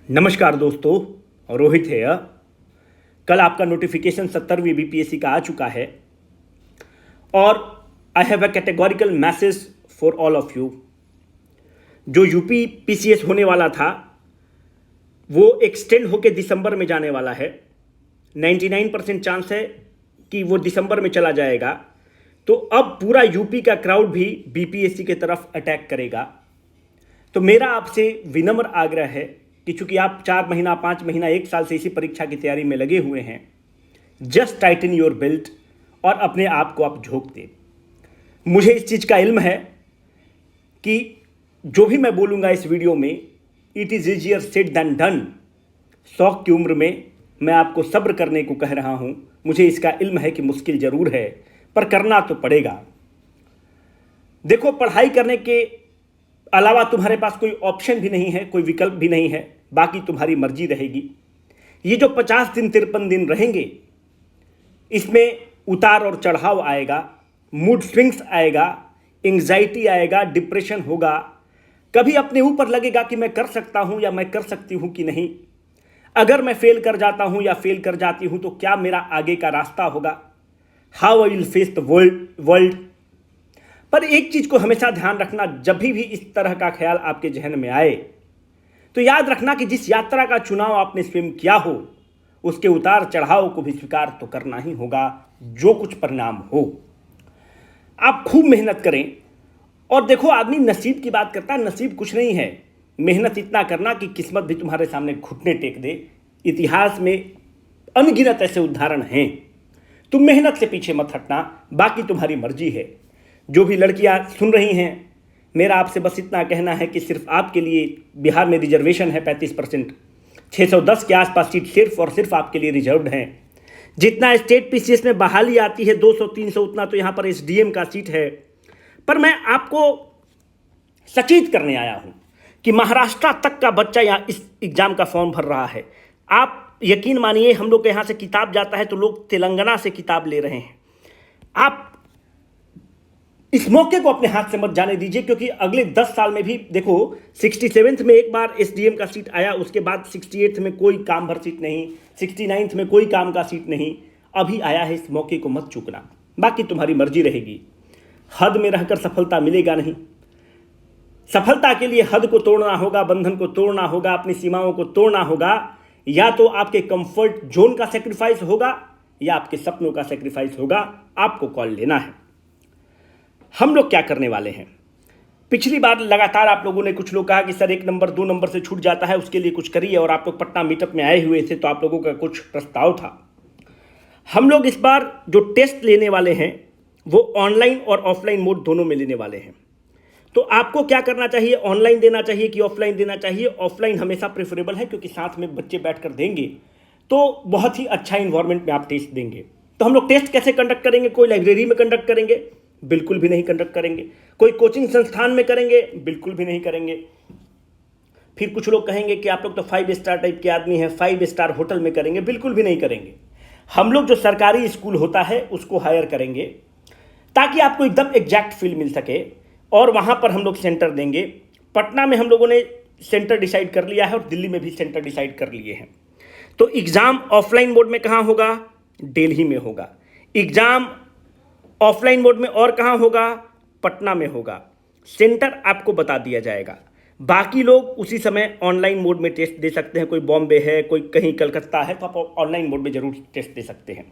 नमस्कार दोस्तों, रोहित है। कल आपका नोटिफिकेशन 70वीं बीपीएससी का आ चुका है और I have a categorical message for all of you. जो यूपी पीसीएस होने वाला था वो एक्सटेंड होकर दिसंबर में जाने वाला है। 99% चांस है कि वो दिसंबर में चला जाएगा। तो अब पूरा यूपी का क्राउड भी बीपीएससी की तरफ अटैक करेगा। तो मेरा आपसे विनम्र आग्रह है कि चूंकि आप 4 महीना 5 महीना 1 साल से इसी परीक्षा की तैयारी में लगे हुए हैं, जस्ट टाइटन योर बेल्ट और अपने आप को आप झोंक दें। मुझे इस चीज़ का इल्म है कि जो भी मैं बोलूँगा इस वीडियो में, it is easier said than done. शौक की उम्र में मैं आपको सब्र करने को कह रहा हूँ। मुझे इसका इल्म है कि मुश्किल ज़रूर है, पर करना तो पड़ेगा। देखो, पढ़ाई करने के अलावा तुम्हारे पास कोई ऑप्शन भी नहीं है, कोई विकल्प भी नहीं है। बाकी तुम्हारी मर्जी रहेगी। ये जो 50 दिन 53 दिन रहेंगे, इसमें उतार और चढ़ाव आएगा, मूड स्विंग्स आएगा, एंग्जाइटी आएगा, डिप्रेशन होगा। कभी अपने ऊपर लगेगा कि मैं कर सकता हूं या मैं कर सकती हूं कि नहीं। अगर मैं फेल कर जाता हूं या फेल कर जाती हूं तो क्या मेरा आगे का रास्ता होगा। How I will face the world. पर एक चीज को हमेशा ध्यान रखना, जब भी इस तरह का ख्याल आपके जहन में आए तो याद रखना कि जिस यात्रा का चुनाव आपने स्वयं किया हो, उसके उतार चढ़ाव को भी स्वीकार तो करना ही होगा, जो कुछ परिणाम हो। आप खूब मेहनत करें। और देखो, आदमी नसीब की बात करता है, नसीब कुछ नहीं है। मेहनत इतना करना कि किस्मत भी तुम्हारे सामने घुटने टेक दे। इतिहास में अनगिनत ऐसे उदाहरण हैं। तुम मेहनत से पीछे मत हटना, बाकी तुम्हारी मर्जी है। जो भी लड़कियां सुन रही हैं, मेरा आपसे बस इतना कहना है कि सिर्फ आपके लिए बिहार में रिजर्वेशन है 35%। 610 के आसपास सीट सिर्फ और सिर्फ आपके लिए रिजर्व्ड हैं। जितना स्टेट पीसीएस में बहाली आती है 200-300, उतना तो यहाँ पर एसडीएम का सीट है। पर मैं आपको सचेत करने आया हूँ कि महाराष्ट्र तक का बच्चा यहाँ इस एग्जाम का फॉर्म भर रहा है। आप यकीन मानिए, हम लोग के यहाँ से किताब जाता है तो लोग तेलंगाना से किताब ले रहे हैं। आप इस मौके को अपने हाथ से मत जाने दीजिए, क्योंकि अगले 10 साल में भी देखो, 67th में एक बार एसडीएम का सीट आया, उसके बाद 68th में कोई काम भर सीट नहीं, 69th में कोई काम का सीट नहीं, अभी आया है। इस मौके को मत चूकना, बाकी तुम्हारी मर्जी रहेगी। हद में रहकर सफलता मिलेगा नहीं। सफलता के लिए हद को तोड़ना होगा, बंधन को तोड़ना होगा, अपनी सीमाओं को तोड़ना होगा। या तो आपके कंफर्ट जोन का सेक्रीफाइस होगा या आपके सपनों का सेक्रीफाइस होगा। आपको कॉल लेना है। हम लोग क्या करने वाले हैं? पिछली बार लगातार आप लोगों ने, कुछ लोग कहा कि सर 1 नंबर 2 नंबर से छूट जाता है, उसके लिए कुछ करिए। और आप लोग पटना मीटअप में आए हुए थे तो आप लोगों का कुछ प्रस्ताव था। हम लोग इस बार जो टेस्ट लेने वाले हैं वो ऑनलाइन और ऑफलाइन मोड दोनों में लेने वाले हैं। तो आपको क्या करना चाहिए? ऑनलाइन देना चाहिए कि ऑफलाइन देना चाहिए? ऑफलाइन हमेशा प्रेफरेबल है, क्योंकि साथ में बच्चे बैठकर देंगे तो बहुत ही अच्छा इन्वायरमेंट में आप टेस्ट देंगे। तो हम लोग टेस्ट कैसे कंडक्ट करेंगे? कोई लाइब्रेरी में कंडक्ट करेंगे? बिल्कुल भी नहीं कंडक्ट करेंगे। कोई कोचिंग संस्थान में करेंगे? बिल्कुल भी नहीं करेंगे। फिर कुछ लोग कहेंगे कि आप लोग तो 5 स्टार टाइप के आदमी हैं, 5 स्टार होटल में करेंगे? बिल्कुल भी नहीं करेंगे। हम लोग जो सरकारी स्कूल होता है उसको हायर करेंगे, ताकि आपको एकदम एग्जैक्ट फील मिल सके, और वहाँ पर हम लोग सेंटर देंगे। पटना में हम लोगों ने सेंटर डिसाइड कर लिया है और दिल्ली में भी सेंटर डिसाइड कर लिए हैं। तो एग्ज़ाम ऑफलाइन मोड में कहाँ होगा? दिल्ली में होगा। एग्ज़ाम ऑफलाइन मोड में और कहाँ होगा? पटना में होगा। सेंटर आपको बता दिया जाएगा। बाकी लोग उसी समय ऑनलाइन मोड में टेस्ट दे सकते हैं। कोई बॉम्बे है, कोई कहीं कलकत्ता है, तो आप ऑनलाइन मोड में जरूर टेस्ट दे सकते हैं।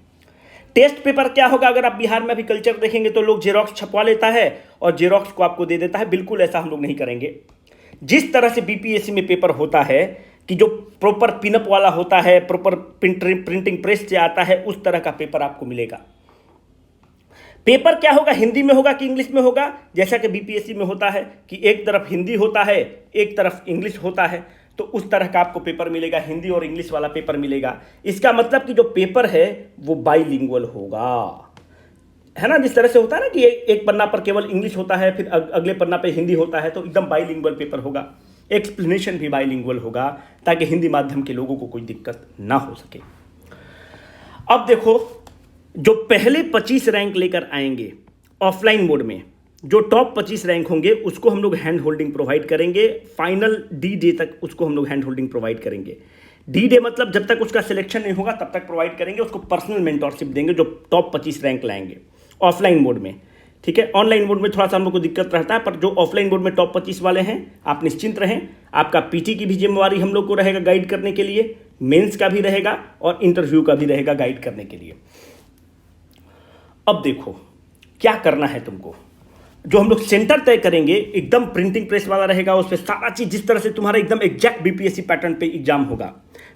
टेस्ट पेपर क्या होगा? अगर आप बिहार में भी कल्चर देखेंगे तो लोग जेरोक्स छपवा लेता है और जेरोक्स को आपको दे देता है। बिल्कुल ऐसा हम लोग नहीं करेंगे। जिस तरह से बीपीएससी में पेपर होता है कि जो प्रॉपर पिनअप वाला होता है, प्रॉपर प्रिंटिंग प्रेस से आता है, उस तरह का पेपर आपको मिलेगा। पेपर क्या होगा? हिंदी में होगा कि इंग्लिश में होगा? जैसा कि बीपीएससी में होता है कि एक तरफ हिंदी होता है, एक तरफ इंग्लिश होता है, तो उस तरह का आपको पेपर मिलेगा। हिंदी और इंग्लिश वाला पेपर मिलेगा। इसका मतलब कि जो पेपर है वो बाइलिंगुअल होगा, है ना। जिस तरह से होता है ना कि एक पन्ना पर केवल इंग्लिश होता है, फिर अगले पन्ना पे हिंदी होता है, तो एकदम बाइलिंगुअल पेपर होगा। एक्सप्लेनेशन भी बाइलिंगुअल होगा, ताकि हिंदी माध्यम के लोगों को कोई दिक्कत ना हो सके। अब देखो, जो पहले 25 रैंक लेकर आएंगे ऑफलाइन मोड में, जो टॉप 25 रैंक होंगे उसको हम लोग हैंड होल्डिंग प्रोवाइड करेंगे, फाइनल डी डे तक उसको हम लोग हैंड होल्डिंग प्रोवाइड करेंगे। डी डे मतलब जब तक उसका सिलेक्शन नहीं होगा तब तक प्रोवाइड करेंगे, उसको पर्सनल मेंटोरशिप देंगे जो टॉप 25 रैंक लाएंगे ऑफलाइन मोड में। ठीक है, ऑनलाइन मोड में थोड़ा सा हम लोग को दिक्कत रहता है, पर जो ऑफलाइन मोड में टॉप 25 वाले हैं आप निश्चिंत रहें। आपका पीटी की भी जिम्मेवारी हम लोग को रहेगा गाइड करने के लिए, मेंस का भी रहेगा और इंटरव्यू का भी रहेगा गाइड करने के लिए। अब देखो क्या करना है तुमको। जो हम लोग सेंटर तय करेंगे एकदम प्रिंटिंग प्रेस वाला रहेगा, उस पर सारा चीज जिस तरह से तुम्हारा एकदम एग्जैक्ट बीपीएससी पैटर्न पे एग्जाम होगा।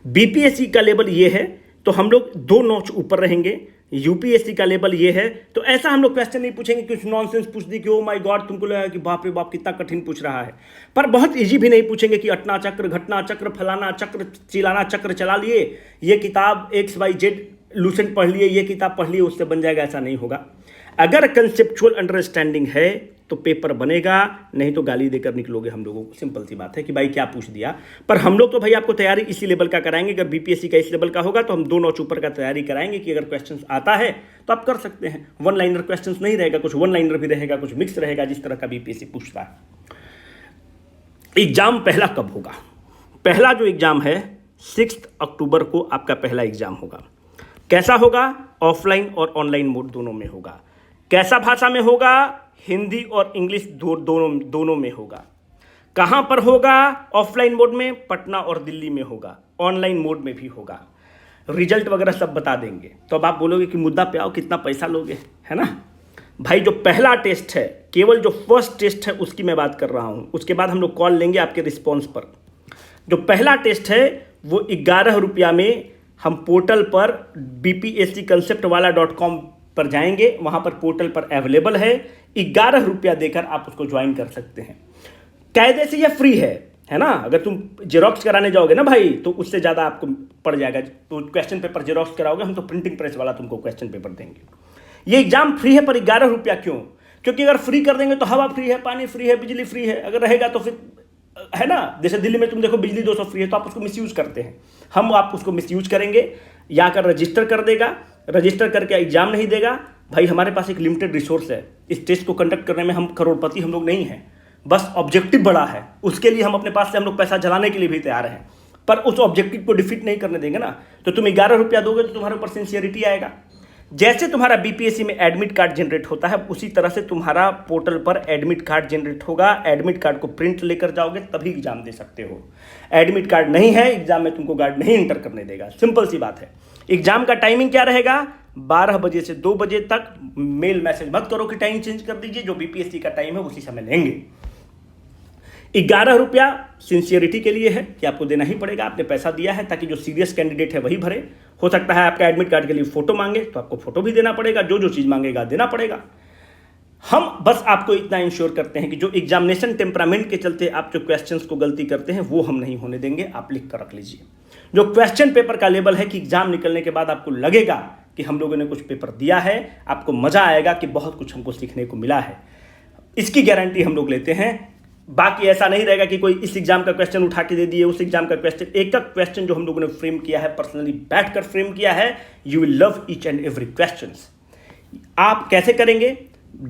बीपीएससी का लेवल ये है तो हम लोग 2 नॉच ऊपर रहेंगे, यूपीएससी का लेवल ये है तो ऐसा हम लोग क्वेश्चन नहीं पूछेंगे कि नॉनसेंस पूछ दी कि ओ माय गॉड तुमको लगा कि बाप रे बाप कितना कठिन पूछ रहा है, पर बहुत इजी भी नहीं पूछेंगे कि अटना चक्र, घटना चक्र, फलाना चक्र, चिलाना चक्र चला लिए, ये किताब XYZ लूसेंट पढ़ लिए, ये किताब पढ़ लिए उससे बन जाएगा, ऐसा नहीं होगा। अगर कंसेप्चुअल अंडरस्टैंडिंग है तो पेपर बनेगा, नहीं तो गाली देकर निकलोगे हम लोगों को। सिंपल सी बात है कि भाई क्या पूछ दिया। पर हम लोग तो भाई आपको तैयारी इसी लेवल का कराएंगे। अगर बीपीएससी का इस लेवल का होगा तो हम 2 नॉच ऊपर का तैयारी कराएंगे कि अगर क्वेश्चन आता है तो आप कर सकते हैं। 1 लाइनर क्वेश्चन नहीं रहेगा, कुछ 1 लाइनर भी रहेगा, कुछ मिक्स रहेगा, जिस तरह का बीपीएससी पूछता है। एग्जाम पहला कब होगा? पहला जो एग्जाम है 6 अक्टूबर को आपका पहला एग्जाम होगा। कैसा होगा? ऑफलाइन और ऑनलाइन मोड दोनों में होगा। कैसा भाषा में होगा? हिंदी और इंग्लिश दोनों में होगा। कहां पर होगा? ऑफलाइन मोड में पटना और दिल्ली में होगा, ऑनलाइन मोड में भी होगा। रिजल्ट वगैरह सब बता देंगे। तो अब आप बोलोगे कि मुद्दा पे आओ, कितना पैसा लोगे, है ना भाई। जो पहला टेस्ट है, केवल जो फर्स्ट टेस्ट है उसकी मैं बात कर रहा हूं, उसके बाद हम लोग कॉल लेंगे आपके रिस्पॉन्स पर। जो पहला टेस्ट है वो 11 रुपया में हम पोर्टल पर bpscconceptwala.com पर जाएंगे, वहां पर पोर्टल पर अवेलेबल है। 11 रुपया देकर आप उसको ज्वाइन कर सकते हैं। कायदे से यह फ्री है ना। अगर तुम जेरोक्स कराने जाओगे ना भाई तो उससे ज़्यादा आपको पड़ जाएगा। तो क्वेश्चन पेपर जेरोक्स कराओगे, हम तो प्रिंटिंग प्रेस वाला तुमको क्वेश्चन पेपर देंगे। ये एग्जाम फ्री है पर 11 रुपया क्यों? क्योंकि अगर फ्री कर देंगे तो हवा फ्री है, पानी फ्री है, बिजली फ्री है। अगर रहेगा तो फिर है ना, जैसे दिल्ली में तुम देखो बिजली 200 फ्री है तो आप उसको मिसयूज करते हैं। हम आप उसको मिसयूज करेंगे या कर रजिस्टर कर देगा, रजिस्टर करके एग्जाम नहीं देगा। भाई हमारे पास एक लिमिटेड रिसोर्स है, इस टेस्ट को कंडक्ट करने में हम करोड़पति हम लोग नहीं हैं, बस ऑब्जेक्टिव बड़ा है, उसके लिए हम अपने पास से हम लोग पैसा जलाने के लिए भी तैयार हैं, पर उस ऑब्जेक्टिव को डिफीट नहीं करने देंगे ना। तो तुम 11 रुपया दोगे तो तुम्हारे ऊपर सिंसियरिटी आएगा। जैसे तुम्हारा बीपीएससी में एडमिट कार्ड जनरेट होता है उसी तरह से तुम्हारा पोर्टल पर एडमिट कार्ड जनरेट होगा। एडमिट कार्ड को प्रिंट लेकर जाओगे तभी एग्जाम दे सकते हो। एडमिट कार्ड नहीं है एग्जाम में तुमको गार्ड नहीं एंटर करने देगा। सिंपल सी बात है। एग्जाम का टाइमिंग क्या रहेगा? 12 बजे से 2 बजे तक। मेल मैसेज मत करो कि टाइम चेंज कर दीजिए, जो बीपीएससी का टाइम है उसी समय लेंगे। 11 रुपया सिंसियरिटी के लिए है कि आपको देना ही पड़ेगा, आपने पैसा दिया है ताकि जो सीरियस कैंडिडेट है वही भरे। हो सकता है आपका एडमिट कार्ड के लिए फोटो मांगे तो आपको फोटो भी देना पड़ेगा, जो जो चीज़ मांगेगा देना पड़ेगा। हम बस आपको इतना इंश्योर करते हैं कि जो एग्जामिनेशन टेम्परामेंट के चलते आप जो क्वेश्चंस को गलती करते हैं वो हम नहीं होने देंगे। आप लिख कर रख लीजिए। जो क्वेश्चन पेपर का लेवल है कि एग्जाम निकलने के बाद आपको लगेगा कि हम लोगों ने कुछ पेपर दिया है, आपको मजा आएगा कि बहुत कुछ हमको सीखने को मिला है, इसकी गारंटी हम लोग लेते हैं। बाकी ऐसा नहीं रहेगा कि कोई इस एग्जाम का क्वेश्चन उठा के दे दिए, उस एग्जाम का क्वेश्चन, एक एक क्वेश्चन जो हम लोगों ने फ्रेम किया है, पर्सनली बैठकर फ्रेम किया है। You will love each and every question. आप कैसे करेंगे?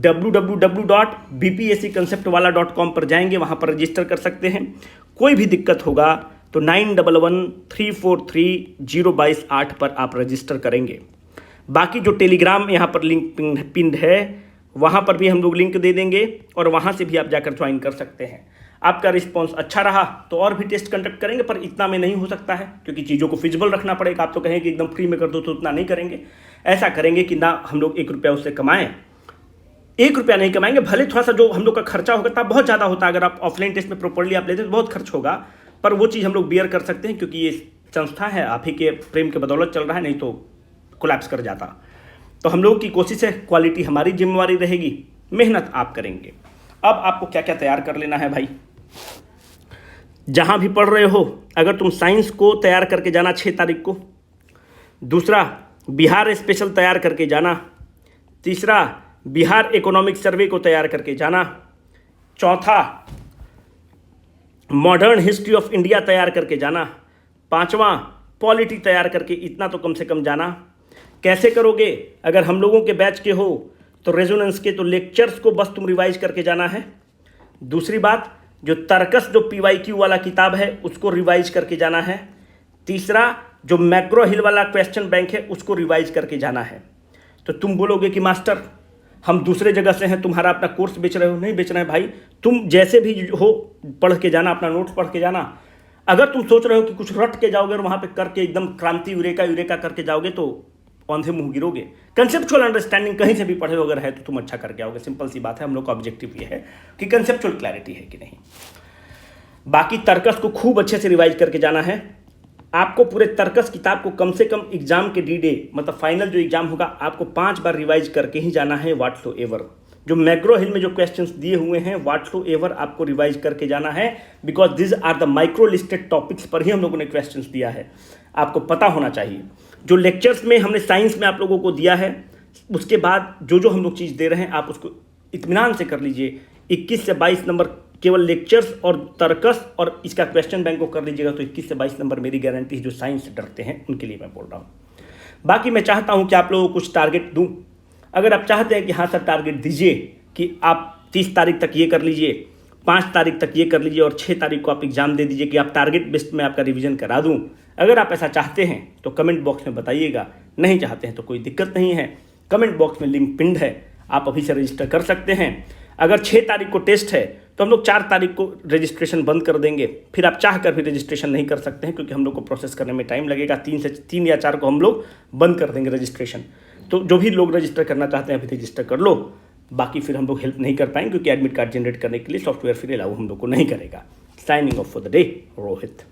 www.bpscconceptwala.com पर जाएंगे, वहां पर रजिस्टर कर सकते हैं। कोई भी दिक्कत होगा तो 9113430228 पर आप रजिस्टर करेंगे। बाकी जो टेलीग्राम यहाँ पर लिंक पिंड है वहाँ पर भी हम लोग लिंक दे देंगे और वहाँ से भी आप जाकर ज्वाइन कर सकते हैं। आपका रिस्पांस अच्छा रहा तो और भी टेस्ट कंडक्ट करेंगे, पर इतना में नहीं हो सकता है क्योंकि चीज़ों को फिजिबल रखना पड़ेगा। आप तो कहेंगे कि एकदम फ्री में कर दो, तो उतना नहीं करेंगे। ऐसा करेंगे कि ना हम लोग 1 रुपया उससे कमाएं, 1 रुपया नहीं कमाएंगे। भले थोड़ा सा जो हम लोग का खर्चा होगा तब बहुत ज़्यादा होता है, अगर आप ऑफलाइन टेस्ट में प्रॉपरली आप लेते हैं तो बहुत खर्च होगा, पर वो चीज़ हम लोग बियर कर सकते हैं क्योंकि ये संस्था है, आप ही के प्रेम के बदौलत चल रहा है, नहीं तो कोलैप्स कर जाता। तो हम लोगों की कोशिश है, क्वालिटी हमारी जिम्मेवारी रहेगी, मेहनत आप करेंगे। अब आपको क्या क्या तैयार कर लेना है भाई, जहां भी पढ़ रहे हो। अगर तुम साइंस को तैयार करके जाना 6 तारीख को, दूसरा बिहार स्पेशल तैयार करके जाना, तीसरा बिहार इकोनॉमिक सर्वे को तैयार करके जाना, चौथा मॉडर्न हिस्ट्री ऑफ इंडिया तैयार करके जाना, पांचवा पॉलिटी तैयार करके, इतना तो कम से कम जाना। कैसे करोगे? अगर हम लोगों के बैच के हो तो रेजोनेंस के तो लेक्चर्स को बस तुम रिवाइज करके जाना है। दूसरी बात, जो तर्कस जो PYQ वाला किताब है उसको रिवाइज करके जाना है। तीसरा, जो मैक्रो हिल वाला क्वेश्चन बैंक है उसको रिवाइज करके जाना है। तो तुम बोलोगे कि मास्टर हम दूसरे जगह से हैं, तुम्हारा अपना कोर्स बेच रहे हो। नहीं बेच रहे हैं भाई, तुम जैसे भी हो पढ़ के जाना, अपना नोट्स पढ़ के जाना। अगर तुम सोच रहे हो कि कुछ रट के जाओगे और वहाँ पे करके एकदम क्रांति यूरेका करके जाओगे तो औंधे मुंह गिरोगे। कंसेप्चुअल अंडरस्टैंडिंग कहीं से भी पढ़े हो अगर है तो तुम अच्छा करके आओगे। सिंपल सी बात है। हम लोग का ऑब्जेक्टिव ये है कि कंसेप्चुअल क्लैरिटी है कि नहीं। बाकी तर्कस को खूब अच्छे से रिवाइज करके जाना है। आपको पूरे तर्कस किताब को कम से कम एग्जाम के D-Day मतलब फाइनल जो एग्जाम होगा आपको 5 बार रिवाइज करके ही जाना है। व्हाटसोएवर जो मैक्रो हिल में जो क्वेश्चंस दिए हुए हैं व्हाटसोएवर आपको रिवाइज करके जाना है, because this are the micro listed topics पर ही हम लोगों ने क्वेश्चंस दिया है। आपको पता होना चाहिए। जो लेक्चर्स में हमने साइंस में आप लोगों को दिया है उसके बाद जो हम लोग चीज़ दे रहे हैं आप उसको इत्मीनान से कर लीजिए। 21 से 22 नंबर केवल लेक्चर्स और तर्कस और इसका क्वेश्चन बैंक को कर लीजिएगा तो 21 से 22 नंबर मेरी गारंटी है। जो साइंस से डरते हैं उनके लिए मैं बोल रहा हूँ। बाकी मैं चाहता हूँ कि आप लोगों को कुछ टारगेट दूँ। अगर आप चाहते हैं कि हाँ सर टारगेट दीजिए कि आप 30 तारीख तक ये कर लीजिए, 5 तारीख तक ये कर लीजिए और 6 तारीख को आप एग्जाम दे दीजिए कि आप टारगेट बेस्ड में आपका रिवीजन करा दूँ। अगर आप ऐसा चाहते हैं तो कमेंट बॉक्स में बताइएगा। नहीं चाहते हैं तो कोई दिक्कत नहीं है। कमेंट बॉक्स में लिंक पिंड है, आप अभी से रजिस्टर कर सकते हैं। अगर 6 तारीख को टेस्ट है तो हम लोग 4 तारीख को रजिस्ट्रेशन बंद कर देंगे। फिर आप चाह कर भी रजिस्ट्रेशन नहीं कर सकते हैं क्योंकि हम लोग को प्रोसेस करने में टाइम लगेगा। 3 या 4 को हम लोग बंद कर देंगे रजिस्ट्रेशन। तो जो भी लोग रजिस्टर करना चाहते हैं अभी रजिस्टर कर लो। बाकी फिर हम लोग हेल्प नहीं कर पाएंगे क्योंकि एडमिट कार्ड जनरेट करने के लिए सॉफ्टवेयर फिर अलाउ हम लोग को नहीं करेगा। Signing off for the day, Rohit.